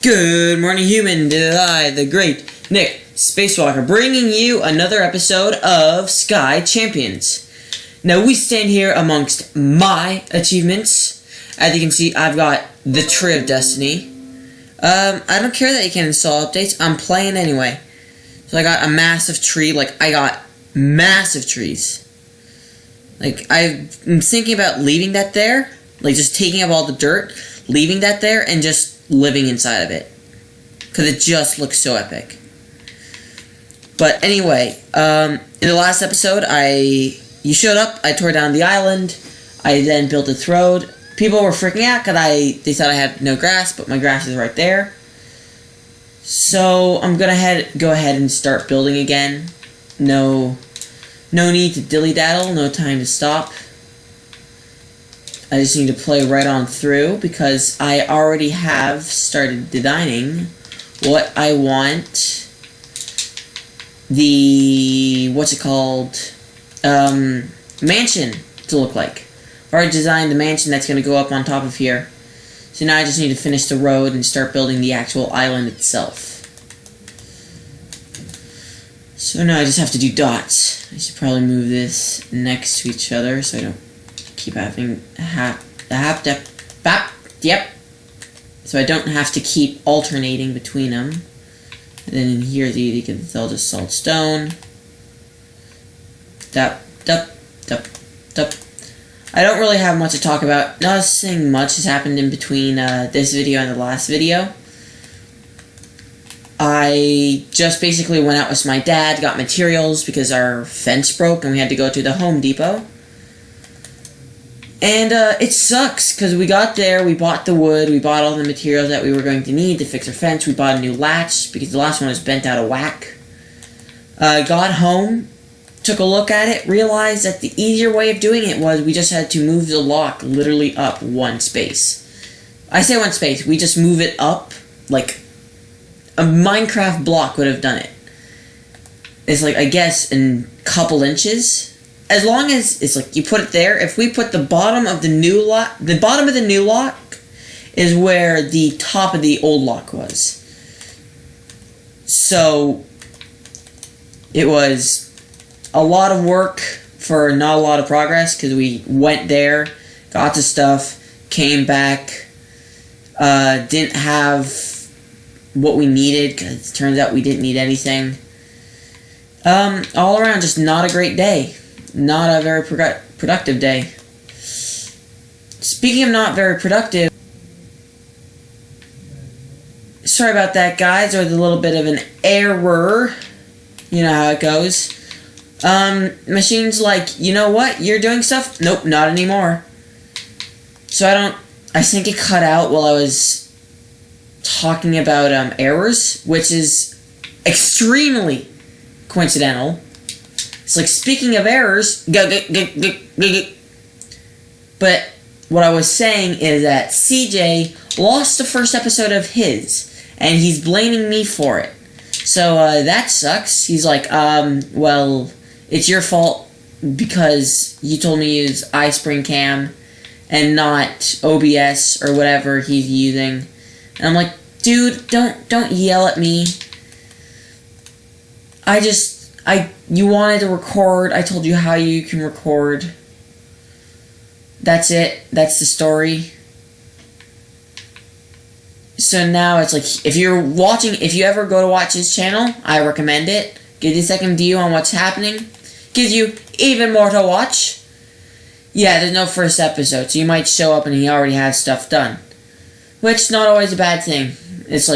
Good morning, human. Did I, the great Nick Spacewalker, bringing you another episode of Sky Champions. Now, we stand here amongst my achievements. As you can see, I've got the Tree of Destiny. I don't care that you can install updates. I'm playing anyway. So I got a massive tree. I got massive trees. I'm thinking about leaving that there. Just taking up all the dirt, leaving that there, and just living inside of it. Because it just looks so epic. But anyway, in the last episode, you showed up, I tore down the island, I then built a road. People were freaking out because they thought I had no grass, but my grass is right there. So I'm gonna go ahead and start building again. No need to dilly-daddle, no time to stop. I just need to play right on through because I already have started designing what I want the mansion to look like. I've already designed the mansion that's going to go up on top of here. So now I just need to finish the road and start building the actual island itself. So now I just have to do dots. I should probably move this next to each other so I don't keep having yep. So I don't have to keep alternating between them. And then in here, it's all just solid stone. I don't really have much to talk about. Nothing much has happened in between this video and the last video. I just basically went out with my dad, got materials because our fence broke and we had to go to the Home Depot. And it sucks, because we got there, we bought the wood, we bought all the materials that we were going to need to fix our fence, we bought a new latch, because the last one was bent out of whack. Got home, took a look at it, realized that the easier way of doing it was we just had to move the lock literally up one space. I say one space, we just move it up, like a Minecraft block would have done it. It's I guess, in a couple inches. As long as it's you put it there, if we put the bottom of the new lock is where the top of the old lock was. So it was a lot of work for not a lot of progress because we went there, got the stuff, came back, didn't have what we needed because it turns out we didn't need anything. All around, just not a great day. Not a very productive day. Speaking of not very productive, sorry about that, guys. There was a little bit of an error. You know how it goes. Machine's you know what? You're doing stuff? Nope, not anymore. So I think it cut out while I was talking about errors, which is extremely coincidental. It's speaking of errors, but what I was saying is that CJ lost the first episode of his, and he's blaming me for it. So, that sucks. He's well, it's your fault because you told me to use iSpringCam and not OBS or whatever he's using. And I'm like, dude, don't yell at me. You wanted to record, I told you how you can record. That's it. That's the story. So now it's if you ever go to watch his channel, I recommend it. Gives you a second view on what's happening. Gives you even more to watch. Yeah, there's no first episode, so you might show up and he already has stuff done. Which, not always a bad thing. It's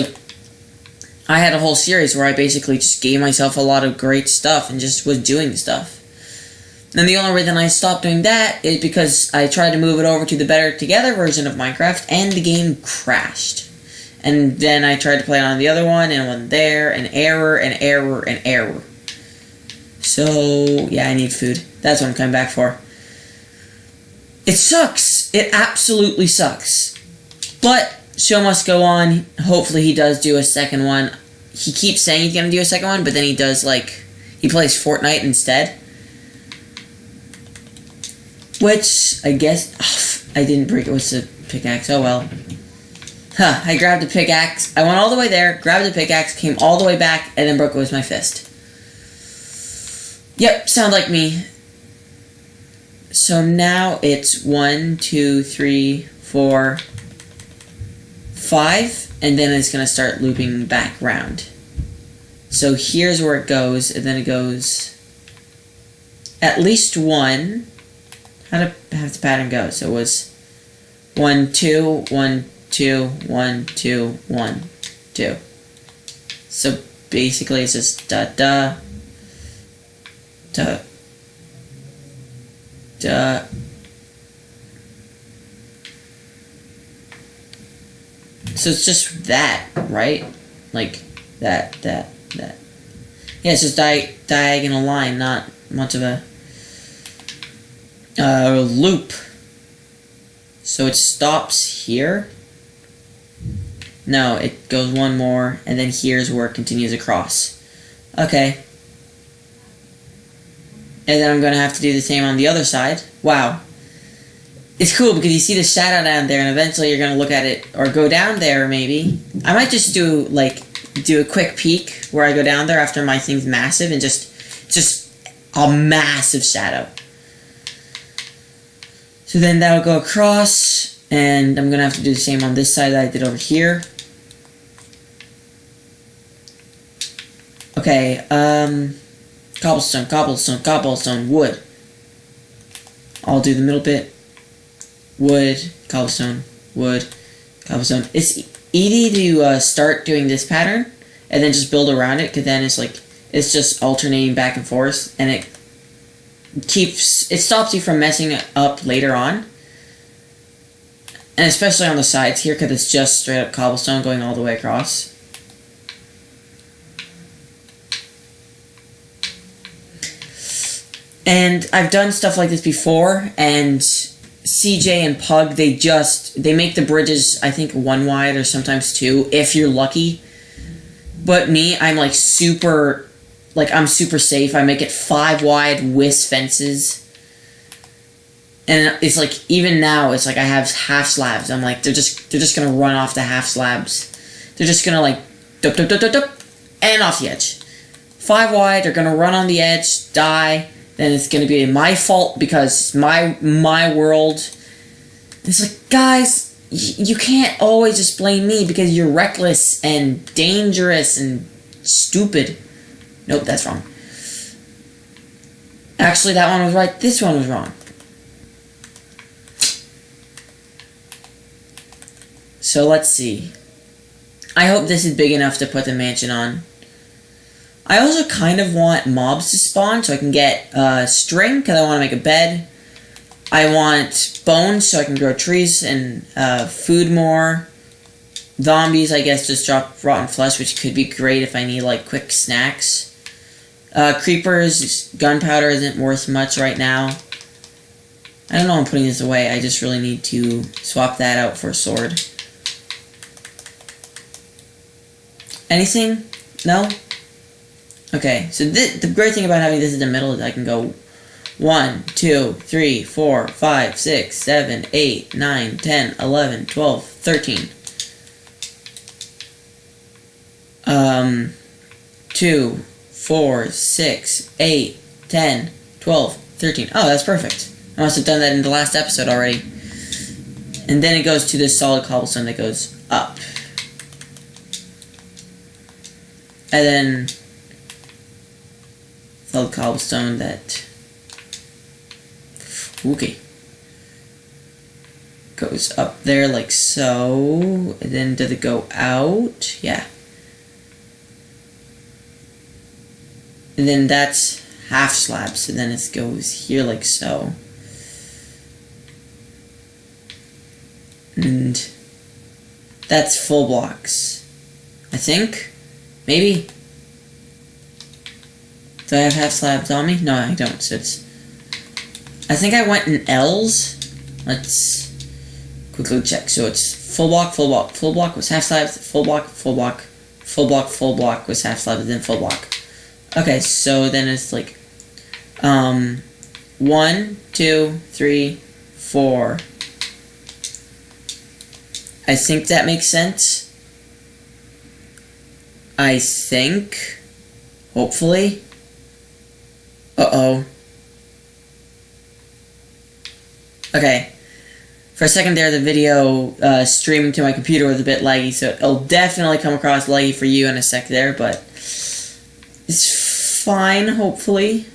I had a whole series where I basically just gave myself a lot of great stuff and just was doing stuff. And the only reason I stopped doing that is because I tried to move it over to the Better Together version of Minecraft and the game crashed. And then I tried to play it on the other one and it wasn't there, and error, and error, and error. So, yeah, I need food. That's what I'm coming back for. It sucks. It absolutely sucks. But show must go on. Hopefully he does do a second one. He keeps saying he's gonna do a second one, but then he does he plays Fortnite instead. Which, I guess, I didn't break it with the pickaxe, oh well. Huh, I grabbed a pickaxe. I went all the way there, grabbed the pickaxe, came all the way back, and then broke it with my fist. Yep, sound like me. So now it's 1, 2, 3, 4, 5, and then it's going to start looping back round. So here's where it goes, and then it goes at least 1. How did the pattern go? So it was 1, 2, 1, 2, 1, 2, 1, 2. So basically it's just da da da da. So it's just that, right? Like that. Yeah, it's just diagonal line, not much of a loop. So it stops here. No, it goes one more, and then here's where it continues across. Okay. And then I'm going to have to do the same on the other side. Wow. It's cool because you see the shadow down there, and eventually you're going to look at it, or go down there maybe. I might just do a quick peek where I go down there after my thing's massive, and just a massive shadow. So then that'll go across, and I'm going to have to do the same on this side that I did over here. Okay, cobblestone, wood. I'll do the middle bit. Wood, cobblestone, wood, cobblestone. It's easy to start doing this pattern, and then just build around it, because then it's just alternating back and forth, and it stops you from messing it up later on. And especially on the sides here, because it's just straight up cobblestone going all the way across. And I've done stuff like this before, and CJ and Pug, they make the bridges, I think, 1 wide or sometimes 2, if you're lucky. But me, I'm I'm super safe. I make it 5 wide with fences. And it's like, even now, it's like I have half slabs. I'm like, they're just gonna run off the half slabs. They're just gonna dup, and off the edge. 5 wide, they're gonna run on the edge, die. Then it's gonna be my fault because my world. It's like, guys, you can't always just blame me because you're reckless and dangerous and stupid. Nope, that's wrong. Actually, that one was right. This one was wrong. So let's see. I hope this is big enough to put the mansion on. I also kind of want mobs to spawn so I can get string because I want to make a bed. I want bones so I can grow trees and food more. Zombies, I guess, just drop rotten flesh, which could be great if I need quick snacks. Creepers, gunpowder isn't worth much right now. I don't know, I'm putting this away. I just really need to swap that out for a sword. Anything? No? Okay, so the great thing about having this in the middle is I can go 1, 2, 3, 4, 5, 6, 7, 8, 9, 10, 11, 12, 13. 2, 4, 6, 8, 10, 12, 13. Oh, that's perfect. I must have done that in the last episode already. And then it goes to this solid cobblestone that goes up. And then solid cobblestone that goes up there like so. And then does it go out? Yeah. And then that's half slabs, and then it goes here like so. And that's full blocks, I think. Maybe. Do I have half slabs on me? No, I don't. So it's. I think I went in L's. Let's quickly check. So it's full block, full block, full block was half slabs, full block, full block, full block, full block was half slabs, and then full block. Okay, so then it's 1, 2, 3, 4. I think that makes sense. I think. Hopefully. Uh-oh. Okay. For a second there, the video streaming to my computer was a bit laggy, so it'll definitely come across laggy for you in a sec there, but it's fine, hopefully.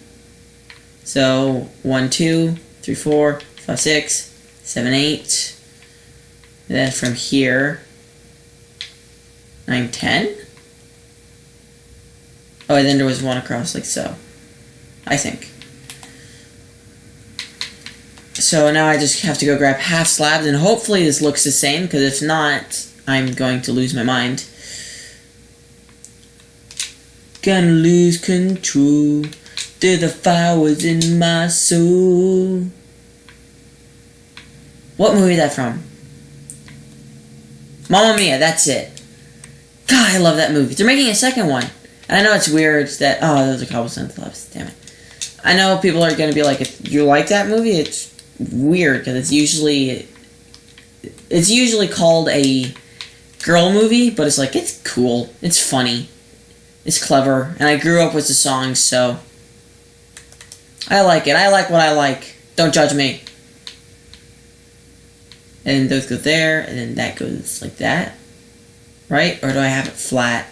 So, 1, 2, 3, 4, 5, 6, 7, 8. And then from here, 9, 10? Oh, and then there was one across like so. I think. So now I just have to go grab half slabs, and hopefully this looks the same, because if not, I'm going to lose my mind. Gonna lose control. There's the fire was in my soul. What movie is that from? Mamma Mia, that's it. God, I love that movie. They're making a second one. And I know it's weird that... Oh, those are cobblestone slabs. Damn it. I know people are going to be like, if you like that movie, it's weird, because it's usually called a girl movie, but it's like, it's cool. It's funny. It's clever. And I grew up with the songs, so... I like it. I like what I like. Don't judge me. And those go there, and then that goes like that. Right? Or do I have it flat?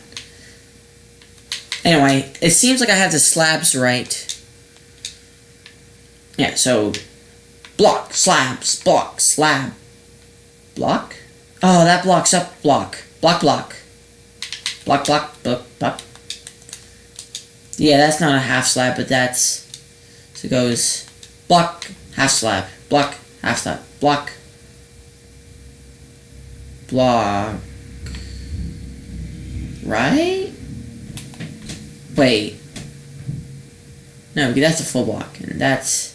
Anyway, it seems like I have the slabs right. Yeah, so... Block, slabs, block, slab. Block? Oh, that blocks up block. Block, block. Block, block, block, block. Yeah, that's not a half slab, but that's... So it goes... Block, half slab. Block, half slab. Block. Block. Right? Wait. No, that's a full block, and that's...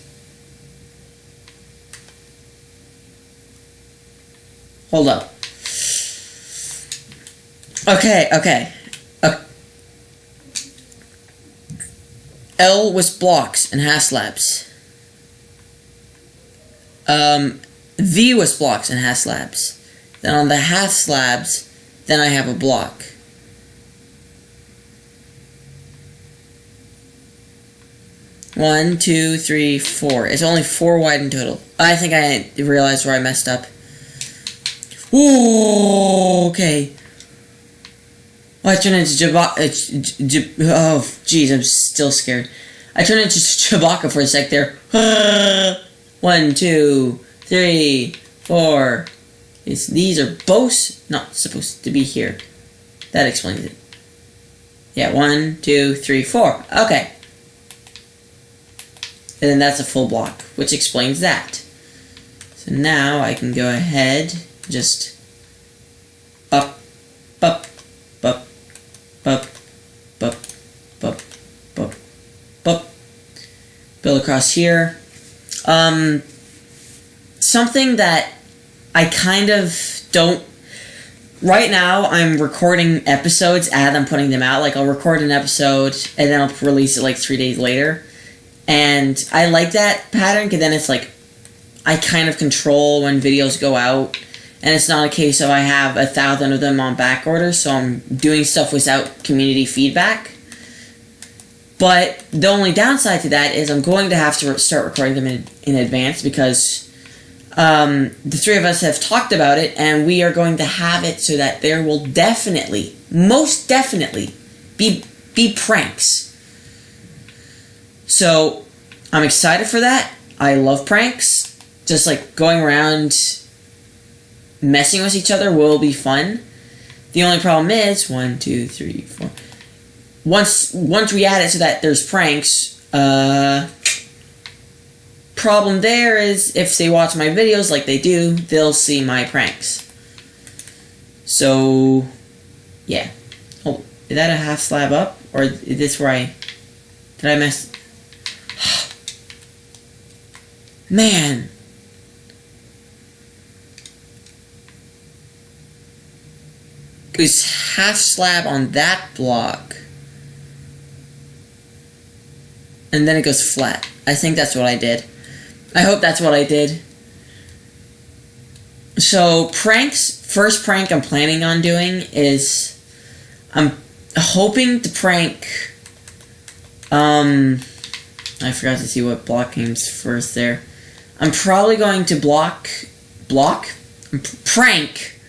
Hold up. Okay. L was blocks and half slabs. V was blocks and half slabs. Then on the half slabs, then I have a block. One, two, three, four. It's only 4 wide in total. I think I realized where I messed up. Ooh, okay. Oh, I turned into oh, jeez, I'm still scared. I turned into Chewbacca for a sec there. 1, 2, 3, 4. These are both not supposed to be here. That explains it. Yeah, 1, 2, 3, 4. Okay. And then that's a full block, which explains that. So now I can go ahead, just up, up, up, up, up, up, up, up. Build across here. Something that I kind of don't... Right now, I'm recording episodes as I'm putting them out. Like, I'll record an episode, and then I'll release it like 3 days later. And I like that pattern, because then it's like, I kind of control when videos go out. And it's not a case of I have 1,000 of them on back order, so I'm doing stuff without community feedback. But the only downside to that is I'm going to have to start recording them in advance, because the 3 of us have talked about it, and we are going to have it so that there will definitely, most definitely, be pranks. So, I'm excited for that. I love pranks. Just like going around messing with each other will be fun. The only problem is 1, 2, 3, 4. Once we add it so that there's pranks, problem there is if they watch my videos like they do, they'll see my pranks. So, yeah. Oh, is that a half slab up? Or is this where did I mess? Man. It was half slab on that block. And then it goes flat. I think that's what I did. I hope that's what I did. So first prank I'm planning on doing is I'm hoping to prank. I forgot to see what block comes first there. I'm probably going to prank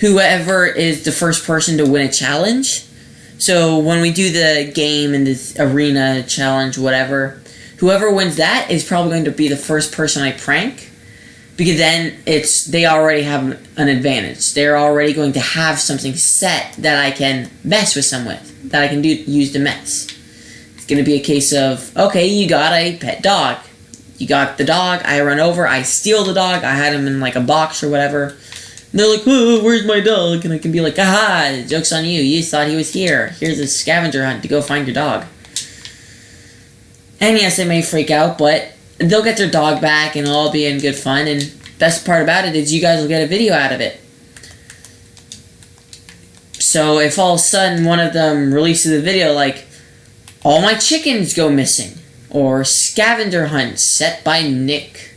whoever is the first person to win a challenge. So when we do the game in this arena challenge, whatever, whoever wins that is probably going to be the first person I prank, because then they already have an advantage. They're already going to have something set that I can mess with that I can use to mess. It's going to be a case of, okay, you got a pet dog. You got the dog, I run over, I steal the dog, I had him in like a box or whatever. And they're like, oh, where's my dog? And I can be like, aha, joke's on you. You thought he was here. Here's a scavenger hunt to go find your dog. And yes, they may freak out, but they'll get their dog back and it'll all be in good fun. And best part about it is you guys will get a video out of it. So if all of a sudden one of them releases a video like, all my chickens go missing, or scavenger hunt set by Nick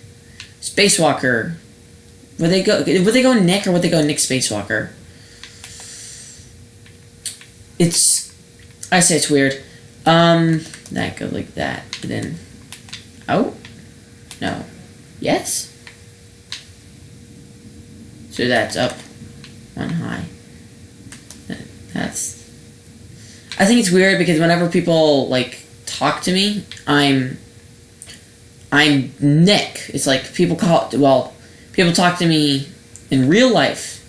Spacewalker. Would they go Nick, or would they go Nick Spacewalker? I say it's weird. That goes like that. And then, oh, no, yes. So that's up, one high. I think it's weird because whenever people like talk to me, I'm Nick. It's like people talk to me in real life,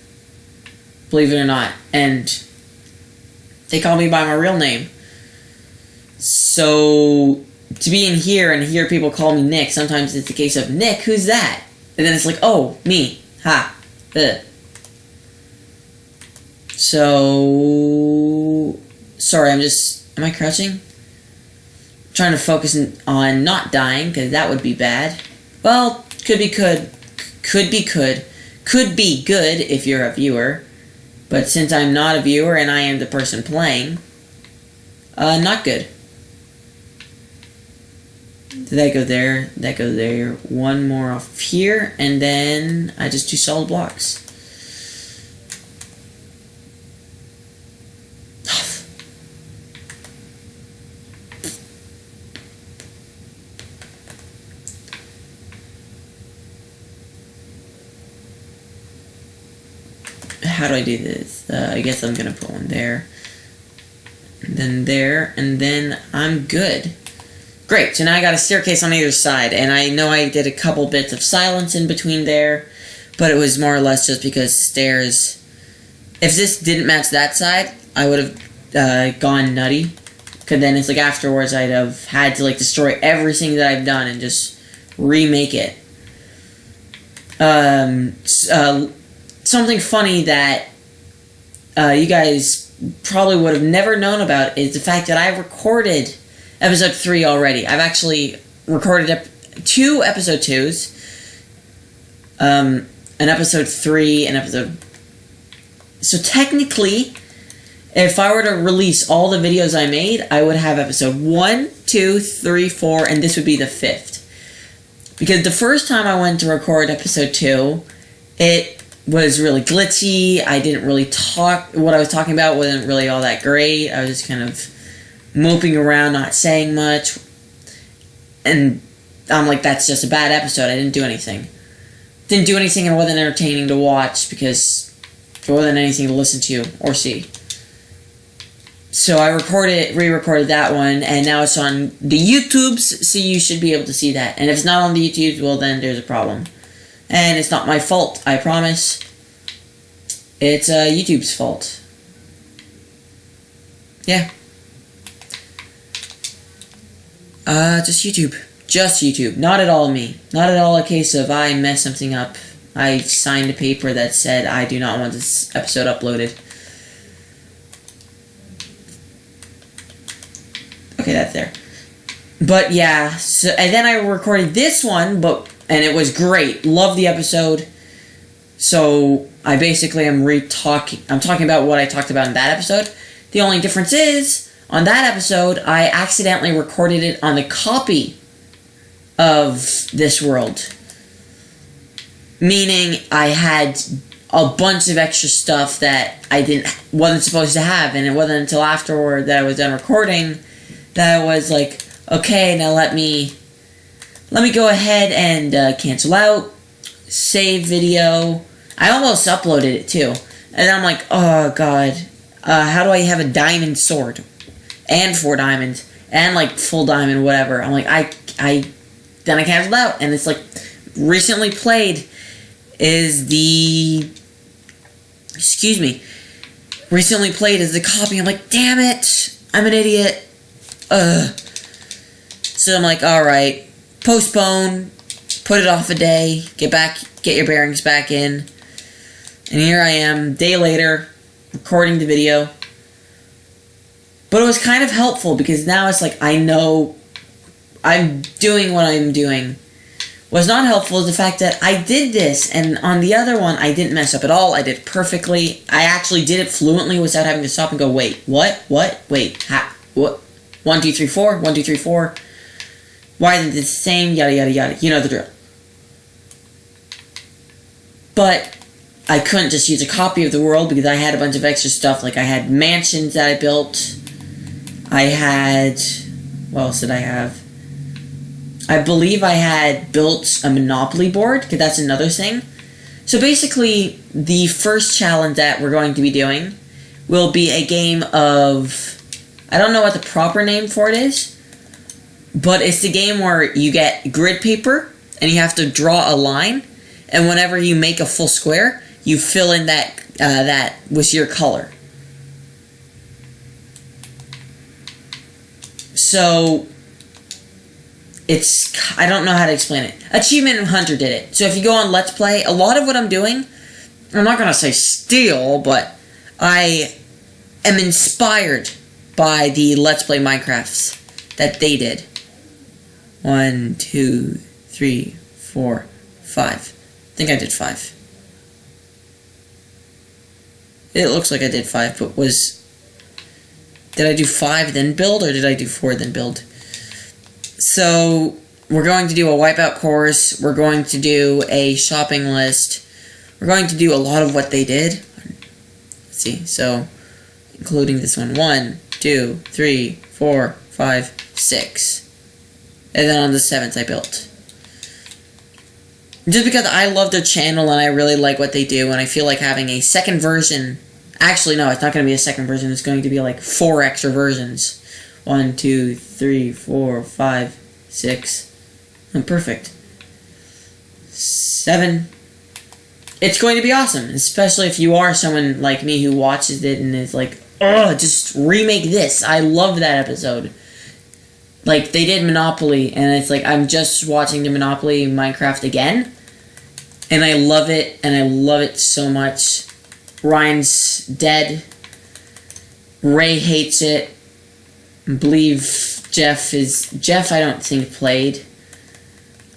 believe it or not, and they call me by my real name. So to be in here and hear people call me Nick, sometimes it's a case of, Nick, who's that? And then it's like, oh, me. Ha. Ugh. So, sorry, am I crouching? I'm trying to focus on not dying, because that would be bad. Well, could be good if you're a viewer. But since I'm not a viewer and I am the person playing, not good. Did that go there? That goes there. One more off here, and then I just do solid blocks. How do I do this? I guess I'm gonna put one there, and then there, and then I'm good. Great, so now I got a staircase on either side, and I know I did a couple bits of silence in between there, but it was more or less just because stairs... If this didn't match that side, I would have gone nutty, because then it's like afterwards I'd have had to like destroy everything that I've done and just remake it. Something funny that you guys probably would have never known about is the fact that I recorded episode 3 already. I've actually recorded 2 episode 2s, an episode 3, and episode... So technically, if I were to release all the videos I made, I would have episode 1, 2, 3, 4, and this would be the 5th. Because the first time I went to record episode 2, it was really glitchy. I didn't really talk... What I was talking about wasn't really all that great. I was just kind of moping around, not saying much. And I'm like, that's just a bad episode. I didn't do anything. Didn't do anything and it wasn't entertaining to watch because there wasn't anything to listen to or see. So I re-recorded that one, and now it's on the YouTubes, so you should be able to see that. And if it's not on the YouTubes, well then there's a problem. And it's not my fault, I promise. It's YouTube's fault. Yeah. Just YouTube. Just YouTube. Not at all me. Not at all a case of I messed something up. I signed a paper that said I do not want this episode uploaded. Okay, that's there. But yeah, so and then I recorded this one, and it was great. Love the episode. So I basically am I'm talking about what I talked about in that episode. The only difference is, on that episode, I accidentally recorded it on the copy of this world. Meaning I had a bunch of extra stuff that I wasn't supposed to have, and it wasn't until afterward that I was done recording that I was like, okay, now let me go ahead and cancel out, save video. I almost uploaded it too, and then I'm like, oh god, how do I have a diamond sword and 4 diamonds and like full diamond whatever? I'm like, then I canceled out, and it's like recently played is the recently played is the copy. I'm like, damn it, I'm an idiot. So I'm like, alright, postpone, put it off a day, get your bearings back in. And here I am, day later, recording the video. But it was kind of helpful because now it's like I know I'm doing what I'm doing. What's not helpful is the fact that I did this, and on the other one, I didn't mess up at all. I did it perfectly. I actually did it fluently without having to stop and go, wait, what, wait, what, 1, 2, 3, 4, 1, 2, 3, 4. Why isn't it the same, yada, yada, yada. You know the drill. But I couldn't just use a copy of the world because I had a bunch of extra stuff. Like I had mansions that I built. I had, what else did I have? I believe I had built a Monopoly board, because that's another thing. So basically, the first challenge that we're going to be doing will be a game of, I don't know what the proper name for it is, but it's the game where you get grid paper, and you have to draw a line, and whenever you make a full square, you fill in that with your color. So I don't know how to explain it. Achievement Hunter did it. So if you go on Let's Play, a lot of what I'm doing, I'm not going to say steal, but I am inspired by the Let's Play Minecrafts that they did. 1, 2, 3, 4, 5. I think I did 5. It looks like I did 5, but did I do 5 then build, or did I do 4 then build? So, we're going to do a wipeout course, we're going to do a shopping list, we're going to do a lot of what they did. Let's see, so, including this one, 1, 2, 3, 4, 5, 6. And then on the 7th I built. Just because I love their channel and I really like what they do, and I feel like having a second version. Actually, no, it's not going to be a second version. It's going to be like 4 extra versions. 1, 2, 3, 4, 5, 6. Perfect. 7. It's going to be awesome, especially if you are someone like me who watches it and is like, oh, just remake this. I love that episode. Like, they did Monopoly, and it's like, I'm just watching the Monopoly Minecraft again, and I love it so much. Ryan's dead. Ray hates it. I believe Jeff, I don't think, played.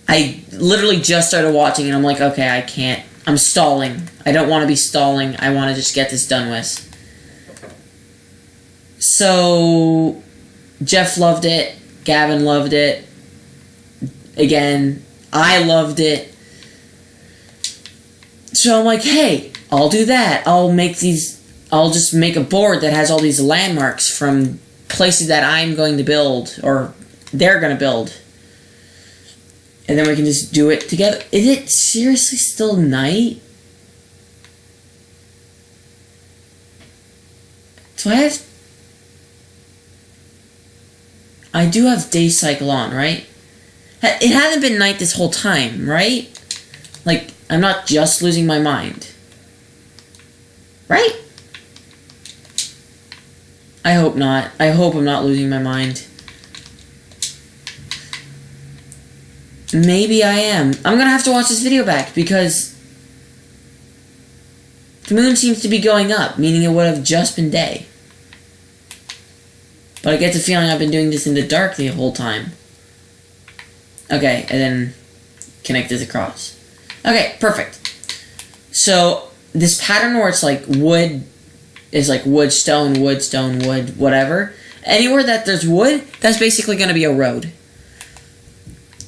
I literally just started watching, and I'm like, okay, I can't. I'm stalling. I don't want to be stalling. I want to just get this done with. So, Jeff loved it. Gavin loved it. Again, I loved it. So I'm like, hey, I'll do that. I'll just make a board that has all these landmarks from places that I'm going to build, or they're going to build. And then we can just do it together. Is it seriously still night? So I do have day cycle on, right? It hasn't been night this whole time, right? Like, I'm not just losing my mind. Right? I hope not. I hope I'm not losing my mind. Maybe I am. I'm gonna have to watch this video back, because the moon seems to be going up, meaning it would have just been day. But I get the feeling I've been doing this in the dark the whole time. Okay, and then connect this across. Okay, perfect. So, this pattern where it's like wood, is like wood, stone, wood, whatever. Anywhere that there's wood, that's basically going to be a road.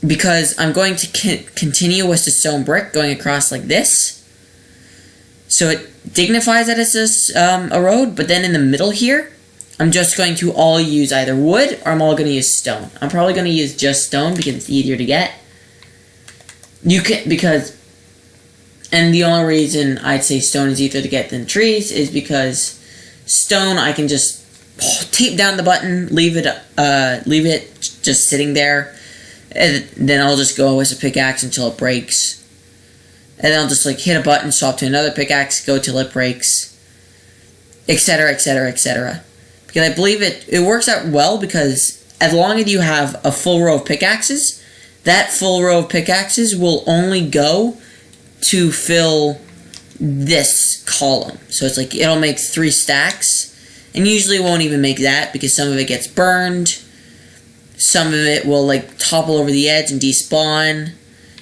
because I'm going to continue with the stone brick going across like this. So it dignifies that it's a road, but then in the middle here, I'm just going to all use either wood or I'm all going to use stone. I'm probably going to use just stone because it's easier to get. And the only reason I'd say stone is easier to get than trees is because stone I can just tape down the button, leave it just sitting there, and then I'll just go with a pickaxe until it breaks. And then I'll just like hit a button, swap to another pickaxe, go till it breaks, etc., etc., etc. Because I believe it works out well because as long as you have a full row of pickaxes, that full row of pickaxes will only go to fill this column. So it's like it'll make 3 stacks, and usually it won't even make that because some of it gets burned, some of it will like topple over the edge and despawn,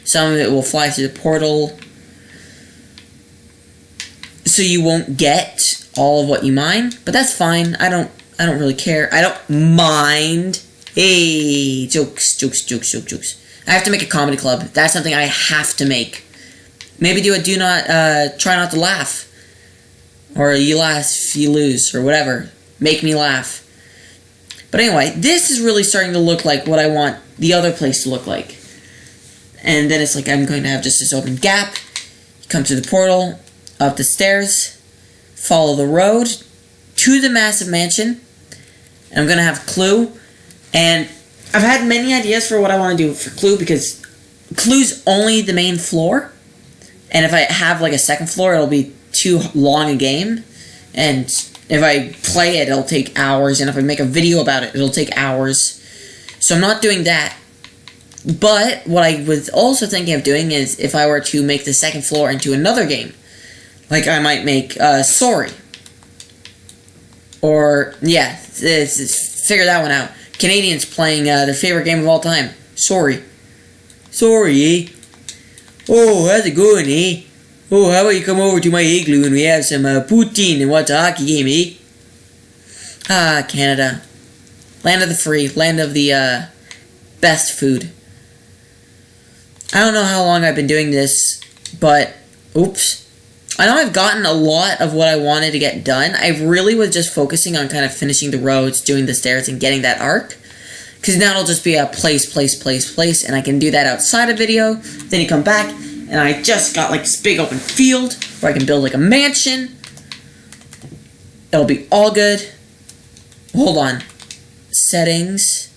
some of it will fly through the portal. So you won't get all of what you mine, but that's fine. I don't really care. I don't mind. Hey, jokes. I have to make a comedy club. That's something I have to make. Maybe do a try not to laugh. Or you laugh, you lose, or whatever. Make me laugh. But anyway, this is really starting to look like what I want the other place to look like. And then it's like I'm going to have just this open gap. You come to the portal, up the stairs, follow the road to the massive mansion. And I'm going to have Clue. And I've had many ideas for what I want to do for Clue because Clue's only the main floor. And if I have like a second floor, it'll be too long a game. And if I play it, it'll take hours. And if I make a video about it, it'll take hours. So I'm not doing that. But what I was also thinking of doing is if I were to make the second floor into another game. Like I might make Sorry. Or, yeah, figure that one out. Canadians playing their favorite game of all time. Sorry. Sorry, eh? Oh, how's it going, eh? Oh, how about you come over to my igloo and we have some poutine and watch a hockey game, eh? Ah, Canada. Land of the free. Land of the best food. I don't know how long I've been doing this, but... Oops. I know I've gotten a lot of what I wanted to get done. I really was just focusing on kind of finishing the roads, doing the stairs, and getting that arc. Because now it'll just be a place, and I can do that outside of video. Then you come back, and I just got like this big open field where I can build like a mansion. It'll be all good. Hold on. Settings.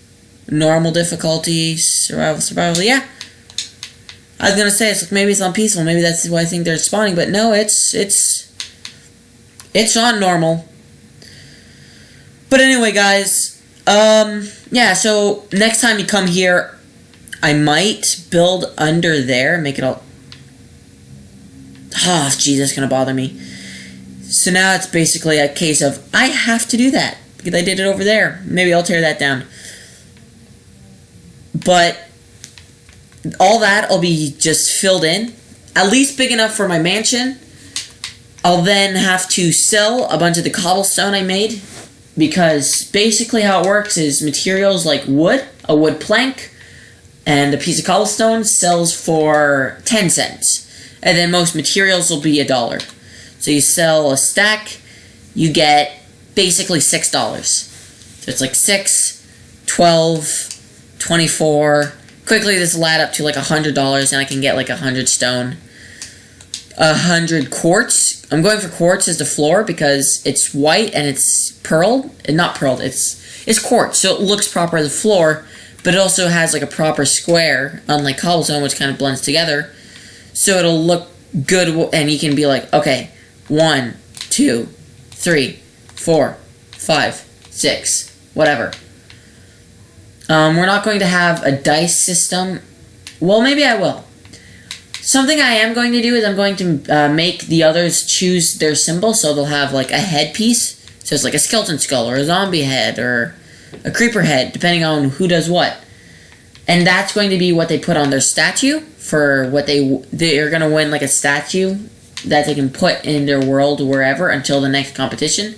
Normal difficulty. Survival, yeah. I was gonna say, it's like maybe it's on peaceful, maybe that's why I think they're spawning, but no, it's on normal. But anyway, guys, yeah, so next time you come here, I might build under there, make it all... Oh, geez, that's gonna bother me. So now it's basically a case of, I have to do that, because I did it over there. Maybe I'll tear that down. But... all that will be just filled in, at least big enough for my mansion. I'll then have to sell a bunch of the cobblestone I made, because basically how it works is materials like wood, a wood plank, and a piece of cobblestone sells for 10 cents. And then most materials will be $1. So you sell a stack, you get basically $6. So it's like 6, 12, 24... Quickly, this will add up to like $100, and I can get like 100 stone. 100 quartz. I'm going for quartz as the floor because it's white and it's pearled. Not pearled, it's quartz, so it looks proper as a floor, but it also has like a proper square, unlike cobblestone, which kind of blends together. So it'll look good, and you can be like, okay, 1, 2, 3, 4, 5, 6, whatever. We're not going to have a dice system. Well, maybe I will. Something I am going to do is I'm going to make the others choose their symbol, so they'll have like a headpiece. So it's like a skeleton skull, or a zombie head, or a creeper head, depending on who does what. And that's going to be what they put on their statue, for what they're going to win, like a statue that they can put in their world wherever until the next competition.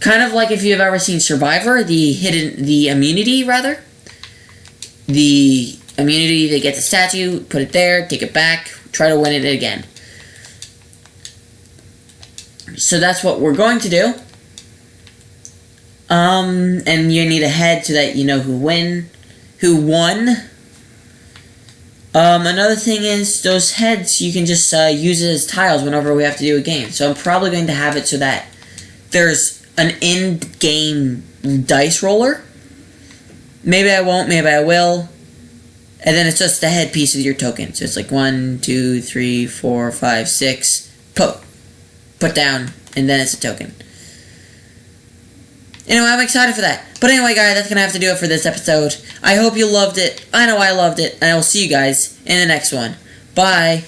Kind of like if you've ever seen Survivor, the immunity, rather. The immunity to get the statue, put it there, take it back, try to win it again. So that's what we're going to do. And you need a head so that you know who won. Another thing is, those heads, you can just use it as tiles whenever we have to do a game. So I'm probably going to have it so that there's an in-game dice roller. Maybe I won't, maybe I will. And then it's just the head piece of your token. So it's like 1, 2, 3, 4, 5, 6. Put down, and then it's a token. Anyway, I'm excited for that. But anyway, guys, that's going to have to do it for this episode. I hope you loved it. I know I loved it. And I will see you guys in the next one. Bye.